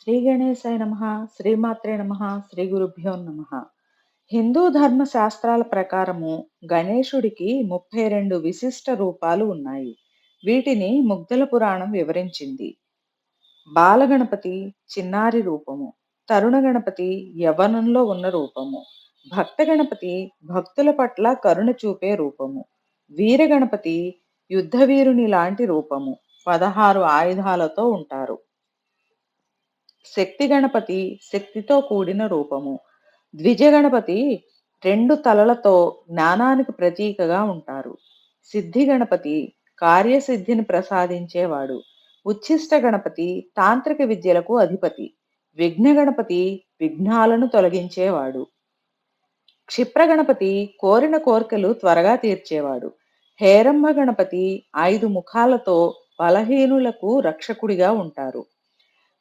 శ్రీ గణేశాయ నమః, శ్రీమాత్రే నమః, శ్రీ గురుభ్యో నమః. హిందూ ధర్మ శాస్త్రాల ప్రకారము గణేశుడికి 32 విశిష్ట రూపాలు ఉన్నాయి. వీటిని ముగ్ధల పురాణం వివరించింది. బాలగణపతి చిన్నారి రూపము, తరుణ గణపతి యవ్వనంలో ఉన్న రూపము, భక్త గణపతి భక్తుల పట్ల కరుణ చూపే రూపము, వీర గణపతి యుద్ధవీరుని లాంటి రూపము, 16 ఆయుధాలతో ఉంటారు. శక్తి గణపతి శక్తితో కూడిన రూపము, ద్విజ గణపతి 2 తలలతో జ్ఞానానికి ప్రతీకగా ఉంటారు. సిద్ధి గణపతి కార్యసిద్ధిని ప్రసాదించేవాడు. ఉచ్ఛిష్ట గణపతి తాంత్రిక విద్యలకు అధిపతి. విఘ్న గణపతి విఘ్నాలను తొలగించేవాడు. క్షిప్ర గణపతి కోరిన కోర్కెలు త్వరగా తీర్చేవాడు. హేరంబ గణపతి 5 ముఖాలతో బలహీనులకు రక్షకుడిగా ఉంటారు.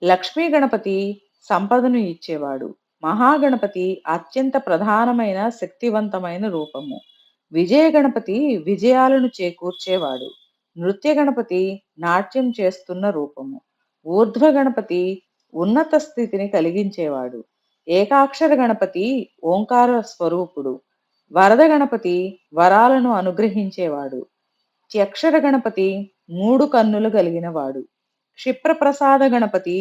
లక్ష్మీ గణపతి సంపదను ఇచ్చేవాడు. మహాగణపతి అత్యంత ప్రధానమైన శక్తివంతమైన రూపము. విజయ గణపతి విజయాలను చేకూర్చేవాడు. నృత్య గణపతి నాట్యం చేస్తున్న రూపము. ఊర్ధ్వ గణపతి ఉన్నత స్థితిని కలిగించేవాడు. ఏకాక్షర గణపతి ఓంకార స్వరూపుడు. వరద గణపతి వరాలను అనుగ్రహించేవాడు. త్యక్షర గణపతి 3 కన్నులు కలిగిన వాడు. క్షిప్రప్రసాద గణపతి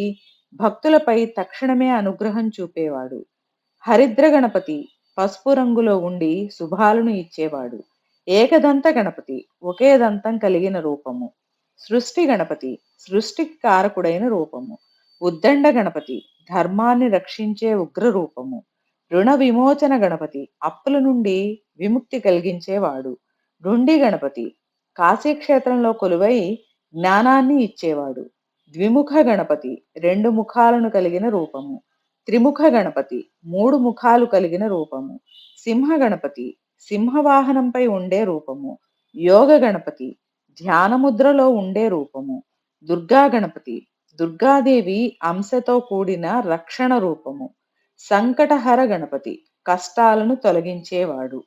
భక్తులపై తక్షణమే అనుగ్రహం చూపేవాడు. హరిద్ర గణపతి పసుపు రంగులో ఉండి శుభాలను ఇచ్చేవాడు. ఏకదంత గణపతి ఒకే దంతం కలిగిన రూపము. సృష్టి గణపతి సృష్టికి కారకుడైన రూపము. ఉద్దండ గణపతి ధర్మాన్ని రక్షించే ఉగ్ర రూపము. రుణ విమోచన గణపతి అప్పుల నుండి విముక్తి కలిగించేవాడు. రుండి గణపతి కాశీక్షేత్రంలో కొలువై జ్ఞానాన్ని ఇచ్చేవాడు. ద్విముఖ గణపతి 2 ముఖాలను కలిగిన రూపము. త్రిముఖ గణపతి 3 ముఖాలు కలిగిన రూపము. సింహ గణపతి సింహవాహనంపై ఉండే రూపము. యోగ గణపతి ధ్యానముద్రలో ఉండే రూపము. దుర్గా గణపతి దుర్గాదేవి అంశతో కూడిన రక్షణ రూపము. సంకటహర గణపతి కష్టాలను తొలగించేవాడు.